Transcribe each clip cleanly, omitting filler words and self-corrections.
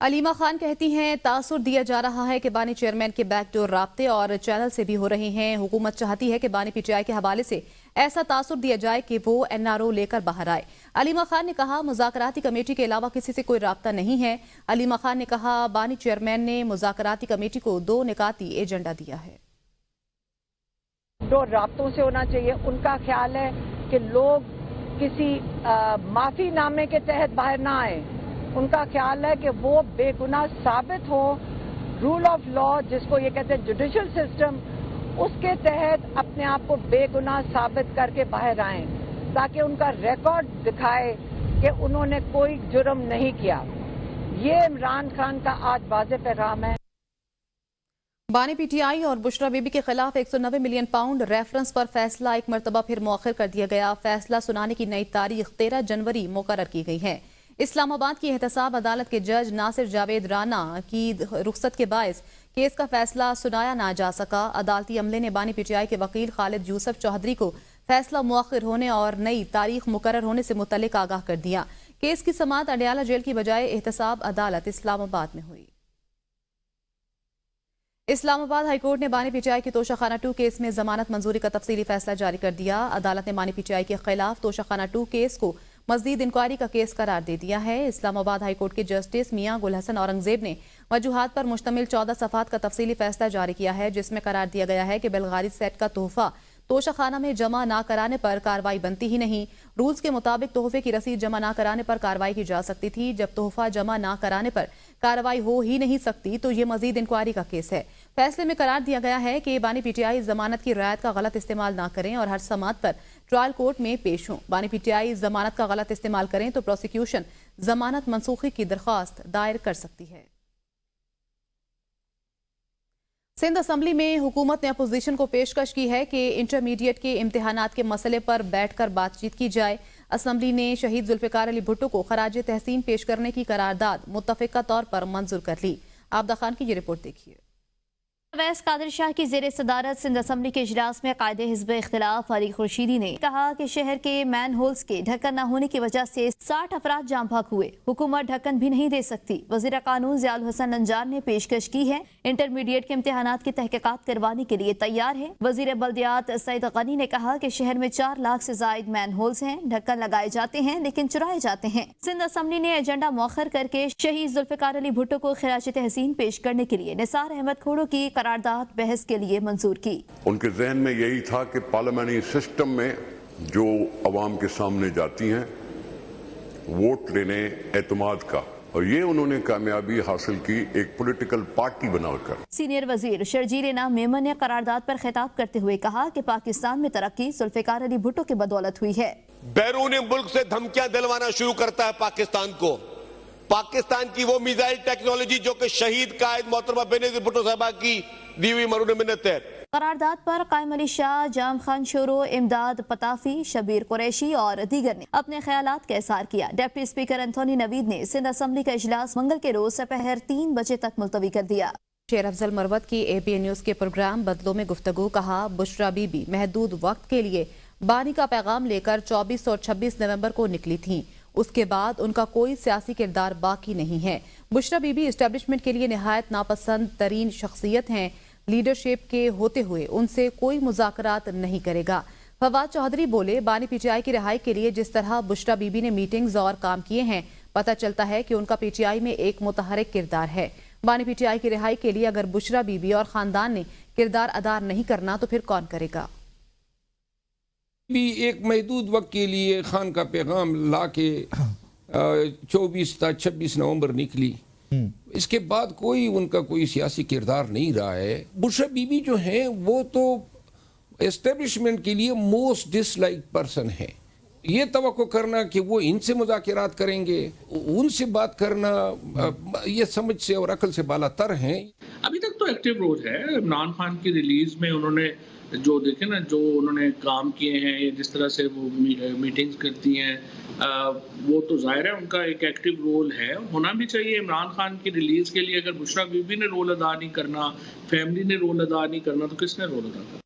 علیمہ خان کہتی ہیں تاثر دیا جا رہا ہے کہ بانی چیئرمین کے بیک ڈور رابطے اور چینل سے بھی ہو رہے ہیں. حکومت چاہتی ہے کہ بانی پی ٹی آئی کے حوالے سے ایسا تاثر دیا جائے کہ وہ NRO لے کر باہر آئے. علیمہ خان نے کہا مذاکراتی کمیٹی کے علاوہ کسی سے کوئی رابطہ نہیں ہے. علیمہ خان نے کہا بانی چیئرمین نے مذاکراتی کمیٹی کو 2 نکاتی ایجنڈا دیا ہے. جو رابطوں سے ہونا چاہیے، ان کا خیال ہے کہ لوگ کسی معافی نامے کے تحت باہر نہ آئیں. ان کا خیال ہے کہ وہ بے گناہ ثابت ہو. رول آف لا جس کو یہ کہتے ہیں جوڈیشل سسٹم، اس کے تحت اپنے آپ کو بے گناہ ثابت کر کے باہر آئیں تاکہ ان کا ریکارڈ دکھائے کہ انہوں نے کوئی جرم نہیں کیا. یہ عمران خان کا آج واضح پیغام ہے. بانی پی ٹی آئی اور بشرا بی بی کے خلاف 190 ملین پاؤنڈ ریفرنس پر فیصلہ ایک مرتبہ پھر مؤخر کر دیا گیا. فیصلہ سنانے کی نئی تاریخ 13 جنوری مقرر کی گئی ہے. اسلام آباد کی احتساب عدالت کے جج ناصر جاوید رانا کی رخصت کے باعث کیس کا فیصلہ سنایا نہ جا سکا. عدالتی عملے نے بانی پی ٹی آئی کے وکیل خالد یوسف چوہدری کو فیصلہ مؤخر ہونے اور نئی تاریخ مقرر ہونے سے متعلق آگاہ کر دیا. کیس کی سماعت اڈیالہ جیل کی بجائے احتساب عدالت اسلام آباد میں ہوئی. اسلام آباد ہائی کورٹ نے بانی پی ٹی آئی کے توشہ خانہ 2 کیس میں ضمانت منظوری کا تفصیلی فیصلہ جاری کر دیا. عدالت نے بانی پی ٹی آئی کے خلاف توشہ خانہ 2 کیس کو مزید انکوائری کا کیس قرار دے دیا ہے. اسلام آباد ہائی کورٹ کے جسٹس میاں گل حسن اورنگزیب نے وجوہات پر مشتمل 14 صفحات کا تفصیلی فیصلہ جاری کیا ہے، جس میں قرار دیا گیا ہے کہ بلغاری سیٹ کا تحفہ توشہ خانہ میں جمع نہ کرانے پر کارروائی بنتی ہی نہیں. رولز کے مطابق تحفے کی رسید جمع نہ کرانے پر کارروائی کی جا سکتی تھی. جب تحفہ جمع نہ کرانے پر کارروائی ہو ہی نہیں سکتی تو یہ مزید انکوائری کا کیس ہے. فیصلے میں قرار دیا گیا ہے کہ بانی پی ٹی آئی ضمانت کی رعایت کا غلط استعمال نہ کریں اور ہر سماعت پر ٹرائل کورٹ میں پیش ہوں. بانی پی ٹی آئی ضمانت کا غلط استعمال کریں تو پروسیکیوشن ضمانت منسوخی کی درخواست دائر کر سکتی ہے. سندھ اسمبلی میں حکومت نے اپوزیشن کو پیشکش کی ہے کہ انٹرمیڈیٹ کے امتحانات کے مسئلے پر بیٹھ کر بات چیت کی جائے. اسمبلی نے شہید ذوالفقار علی بھٹو کو خراج تحسین پیش کرنے کی قرارداد متفقہ طور پر منظور کر لی. عابدہ خان کی یہ رپورٹ دیکھیے. اویس قادر شاہ کی زیر صدارت سندھ اسمبلی کے اجلاس میں قائد حزب اختلاف فاریق خورشیدی نے کہا کہ شہر کے مین ہولز کے ڈھکن نہ ہونے کی وجہ سے 60 افراد جام بھاگ ہوئے. حکومت ڈھکن بھی نہیں دے سکتی. وزیر قانون ضیاء الحسن ننجار نے پیشکش کی ہے. انٹرمیڈیٹ کے امتحانات کی تحقیقات کروانے کے لیے تیار ہے. وزیر بلدیات سعید غنی نے کہا کہ شہر میں 4 لاکھ سے زائد مین ہولز ہیں. ڈھکن لگائے جاتے ہیں لیکن چرائے جاتے ہیں. سندھ اسمبلی نے ایجنڈا مؤخر کر کے شہید ذوالفقار علی بھٹو کو خراج تحسین پیش کرنے کے لیے نثار احمد کھوڑو کی قرارداد بحث کے لیے منظور کی. ان کے ذہن میں یہی تھا کہ پارلیمانی سسٹم میں جو عوام کے سامنے جاتی ہیں ووٹ لینے اعتماد کا، اور یہ انہوں نے کامیابی حاصل کی ایک پولیٹیکل پارٹی بنا کر. سینئر وزیر شرجیل انعام میمن نے قرارداد پر خطاب کرتے ہوئے کہا کہ پاکستان میں ترقی ذوالفقار علی بھٹو کی بدولت ہوئی ہے. بیرون ملک سے دھمکیاں دلوانا شروع کرتا ہے پاکستان کو. پاکستان کی وہ میزائل ٹیکنالوجی جو کہ شہید قائد محترمہ بینظیر بھٹو صاحبہ کی دی ہوئی مرہون منت ہے. قرارداد پر قائم علی شاہ، جام خان شورو، امداد پتافی، شبیر قریشی اور دیگر نے اپنے خیالات کا اظہار کیا. ڈپٹی اسپیکر انتھونی نوید نے سندھ اسمبلی کا اجلاس منگل کے روز سپہر 3 بجے تک ملتوی کر دیا. شیر افضل مروت کی ABN نیوز کے پروگرام بدلوں میں گفتگو. کہا بشرا بی بی محدود وقت کے لیے بانی کا پیغام لے کر 24 اور 26 نومبر کو نکلی تھیں. اس کے بعد ان کا کوئی سیاسی کردار باقی نہیں ہے. بشرا بی بی اسٹیبلشمنٹ کے لیے نہایت ناپسند ترین شخصیت ہیں. لیڈرشپ کے ہوتے ہوئے ان سے کوئی مذاکرات نہیں کرے گا. فواد چوہدری بولے بانی پی ٹی آئی کی رہائی کے لیے جس طرح بشرا بی بی نے میٹنگز اور کام کیے ہیں پتہ چلتا ہے کہ ان کا پی ٹی آئی میں ایک متحرک کردار ہے. بانی پی ٹی آئی کی رہائی کے لیے اگر بشرا بی بی اور خاندان نے کردار ادا نہیں کرنا تو پھر کون کرے گا. بھی ایک محدود وقت کے لیے خان کا پیغام لا کے 24 تا 26 نومبر نکلی. اس کے بعد کوئی ان کا کوئی سیاسی کردار نہیں رہا ہے. بشرا بی بی جو ہیں وہ تو اسٹیبلشمنٹ کے لیے موسٹ ڈس لائک پرسن ہے. یہ توقع کرنا کہ وہ ان سے مذاکرات کریں گے، ان سے بات کرنا، یہ سمجھ سے اور عقل سے بالا تر ہیں. ابھی تک تو ایکٹیو رول ہے. عمران خان کی ریلیز میں انہوں نے جو دیکھیں نا، جو انہوں نے کام کیے ہیں، جس طرح سے وہ میٹنگز کرتی ہیں، وہ تو ظاہر ہے ان کا ایک ایکٹیو رول ہے، ہونا بھی چاہیے. عمران خان کی ریلیز کے لیے اگر بشرا بی بی نے رول ادا نہیں کرنا، فیملی نے رول ادا نہیں کرنا، تو کس نے رول ادا کرنا؟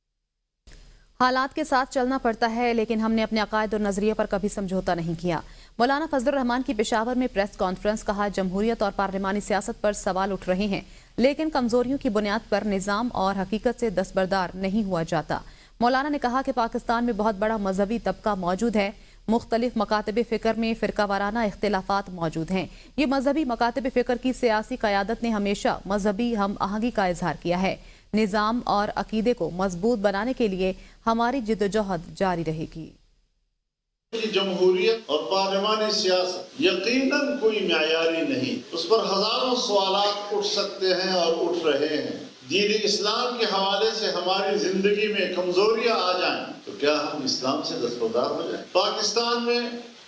حالات کے ساتھ چلنا پڑتا ہے لیکن ہم نے اپنے عقائد اور نظریے پر کبھی سمجھوتا نہیں کیا۔ مولانا فضل الرحمان کی پشاور میں پریس کانفرنس، کہا جمہوریت اور پارلیمانی سیاست پر سوال اٹھ رہے ہیں لیکن کمزوریوں کی بنیاد پر نظام اور حقیقت سے دستبردار نہیں ہوا جاتا۔ مولانا نے کہا کہ پاکستان میں بہت بڑا مذہبی طبقہ موجود ہے، مختلف مکاتب فکر میں فرقہ وارانہ اختلافات موجود ہیں۔ یہ مذہبی مکاتب فکر کی سیاسی قیادت نے ہمیشہ مذہبی ہم آہنگی کا اظہار کیا ہے۔ نظام اور عقیدے کو مضبوط بنانے کے لیے ہماری جدوجہد جاری رہے گی۔ جمہوریت اور پارلیمانی سیاست یقیناً کوئی معیاری نہیں، اس پر ہزاروں سوالات اٹھ سکتے ہیں اور اٹھ رہے ہیں۔ دین اسلام کے حوالے سے ہماری زندگی میں کمزوریاں آ جائیں تو کیا ہم اسلام سے دستبردار ہو جائیں؟ پاکستان میں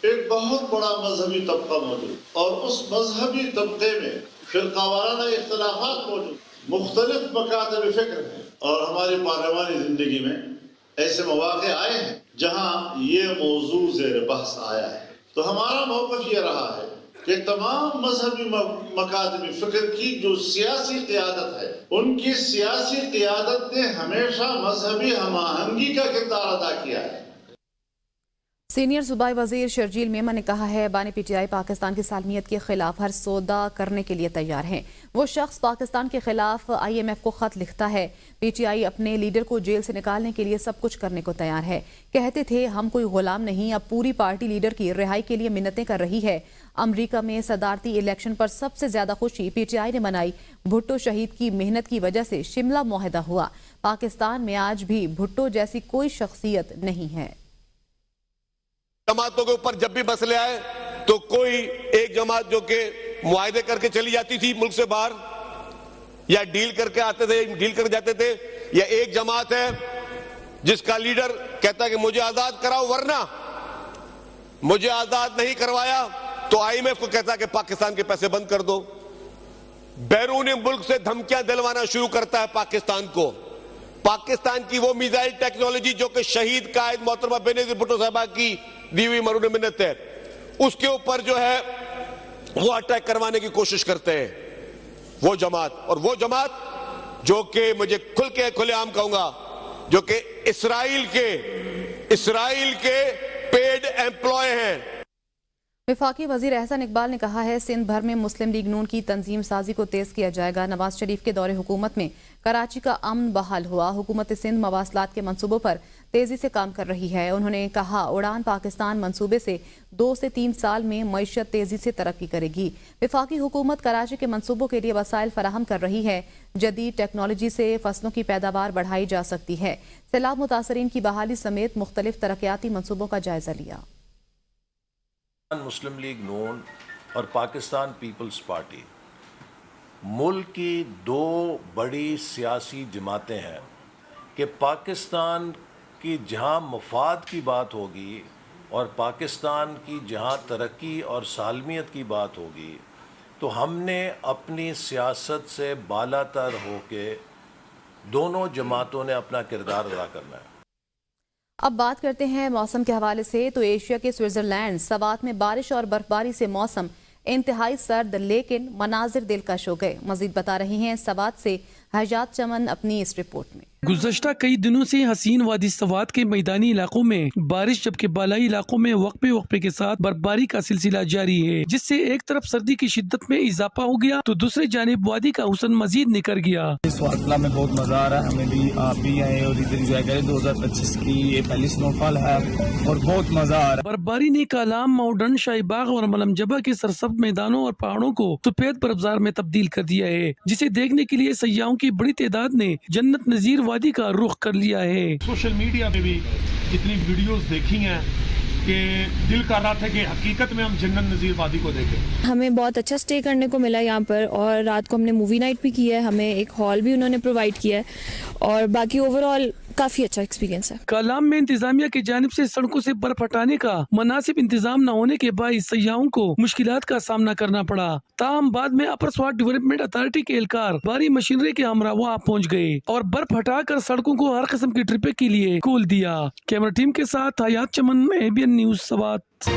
ایک بہت بڑا مذہبی طبقہ موجود اور اس مذہبی طبقے میں فرقہ وارانہ اختلافات موجود، مختلف مکاتب فکر ہیں، اور ہماری پارلیمانی زندگی میں ایسے مواقع آئے ہیں جہاں یہ موضوع زیر بحث آیا ہے۔ تو ہمارا موقف یہ رہا ہے کہ تمام مذہبی مکاتب فکر کی جو سیاسی قیادت ہے، ان کی سیاسی قیادت نے ہمیشہ مذہبی ہم آہنگی کا کردار ادا کیا ہے۔ سینئر صوبائی وزیر شرجیل میمن نے کہا ہے بانی پی ٹی آئی پاکستان کی سالمیت کے خلاف ہر سودا کرنے کے لیے تیار ہیں۔ وہ شخص پاکستان کے خلاف آئی ایم ایف کو خط لکھتا ہے۔ پی ٹی آئی اپنے لیڈر کو جیل سے نکالنے کے لیے سب کچھ کرنے کو تیار ہے۔ کہتے تھے ہم کوئی غلام نہیں، اب پوری پارٹی لیڈر کی رہائی کے لیے منتیں کر رہی ہے۔ امریکہ میں صدارتی الیکشن پر سب سے زیادہ خوشی پی ٹی آئی نے منائی۔ بھٹو شہید کی محنت کی وجہ سے شملہ معاہدہ ہوا۔ پاکستان میں آج بھی بھٹو جیسی کوئی شخصیت نہیں ہے۔ جماعتوں کے اوپر جب بھی مسئلے آئے تو کوئی ایک جماعت جو کہ معاہدے کر کے چلی جاتی تھی ملک سے باہر، یا ڈیل کر کے آتے تھے، ڈیل کر جاتے تھے، یا ایک جماعت ہے جس کا لیڈر کہتا ہے کہ مجھے آزاد کراؤ، ورنہ مجھے آزاد نہیں کروایا تو آئی ایم ایف کو کہتا ہے کہ پاکستان کے پیسے بند کر دو۔ بیرون ملک سے دھمکیاں دلوانا شروع کرتا ہے پاکستان کو۔ پاکستان کی وہ میزائل ٹیکنالوجی جو کہ شہید قائد محترمہ بینظیر بھٹو صاحبہ کی دی ہوئی مرہون منت ہے، اس کے اوپر جو ہے وہ اٹیک کروانے کی کوشش کرتے ہیں وہ جماعت، اور وہ جماعت جو کہ مجھے کھلے عام کہوں گا جو کہ اسرائیل کے پیڈ ایمپلائے ہیں۔ وفاقی وزیر احسن اقبال نے کہا ہے سندھ بھر میں مسلم لیگ نون کی تنظیم سازی کو تیز کیا جائے گا۔ نواز شریف کے دور حکومت میں کراچی کا امن بحال ہوا۔ حکومت سندھ مواصلات کے منصوبوں پر تیزی سے کام کر رہی ہے۔ انہوں نے کہا اڑان پاکستان منصوبے سے 2 سے 3 سال میں معیشت تیزی سے ترقی کرے گی۔ وفاقی حکومت کراچی کے منصوبوں کے لیے وسائل فراہم کر رہی ہے۔ جدید ٹیکنالوجی سے فصلوں کی پیداوار بڑھائی جا سکتی ہے۔ سیلاب متاثرین کی بحالی سمیت مختلف ترقیاتی منصوبوں کا جائزہ لیا۔ مسلم لیگ نون اور پاکستان پیپلز پارٹی ملک کی 2 بڑی سیاسی جماعتیں ہیں کہ پاکستان کی جہاں مفاد کی بات ہوگی اور پاکستان کی جہاں ترقی اور سالمیت کی بات ہوگی تو ہم نے اپنی سیاست سے بالا تر ہو کے دونوں جماعتوں نے اپنا کردار ادا کرنا ہے۔ اب بات کرتے ہیں موسم کے حوالے سے تو ایشیا کے سوئٹزرلینڈ سوات میں بارش اور برفباری سے موسم انتہائی سرد لیکن مناظر دلکش ہو گئے۔ مزید بتا رہی ہیں سوات سے حجات چمن اپنی اس رپورٹ میں۔ گزشتہ کئی دنوں سے حسین وادی سوات کے میدانی علاقوں میں بارش جبکہ بالائی علاقوں میں وقفے کے ساتھ برفباری کا سلسلہ جاری ہے، جس سے ایک طرف سردی کی شدت میں اضافہ ہو گیا تو دوسری جانب وادی کا حسن مزید نکھر گیا۔ سوات میں بہت مزہ آ رہا ہے، ہمیں بھی آپ بھی آئے اور ادھر انجوائے کریں۔ 2025 کی یہ پہلی سنو فال ہے اور بہت مزہ آ رہا ہے۔ برفباری نے کالام، ماؤڈن، شاہی باغ اور ملم جبہ کے سرسبز میدانوں اور پہاڑوں کو سفید برفزار میں تبدیل کر دیا ہے، جسے دیکھنے کے لیے سیاحوں کی بڑی تعداد نے جنت نظیر وادی کا رخ کر لیا ہے۔ سوشل میڈیا پہ بھی اتنی ویڈیوز دیکھی ہیں کہ دل کر رہا تھا کہ حقیقت میں ہم جنت نظیر وادی کو دیکھیں۔ ہمیں بہت اچھا سٹے کرنے کو ملا یہاں پر، اور رات کو ہم نے مووی نائٹ بھی کی ہے، ہمیں ایک ہال بھی انہوں نے پرووائڈ کیا ہے، اور باقی اوور آل کافی اچھا ایکسپیرینس ہے۔ کالام میں انتظامیہ کی جانب سے سڑکوں سے برف ہٹانے کا مناسب انتظام نہ ہونے کے باعث سیاحوں کو مشکلات کا سامنا کرنا پڑا، تاہم بعد میں اپر سوات ڈیولپمنٹ اتھارٹی کے اہلکار بھاری مشینری کے ہمراہ وہاں پہنچ گئے اور برف ہٹا کر سڑکوں کو ہر قسم کی ٹرپیں کے لیے کھول دیا۔ کیمرہ ٹیم کے ساتھ حیات چمن، ABN نیوز سوات۔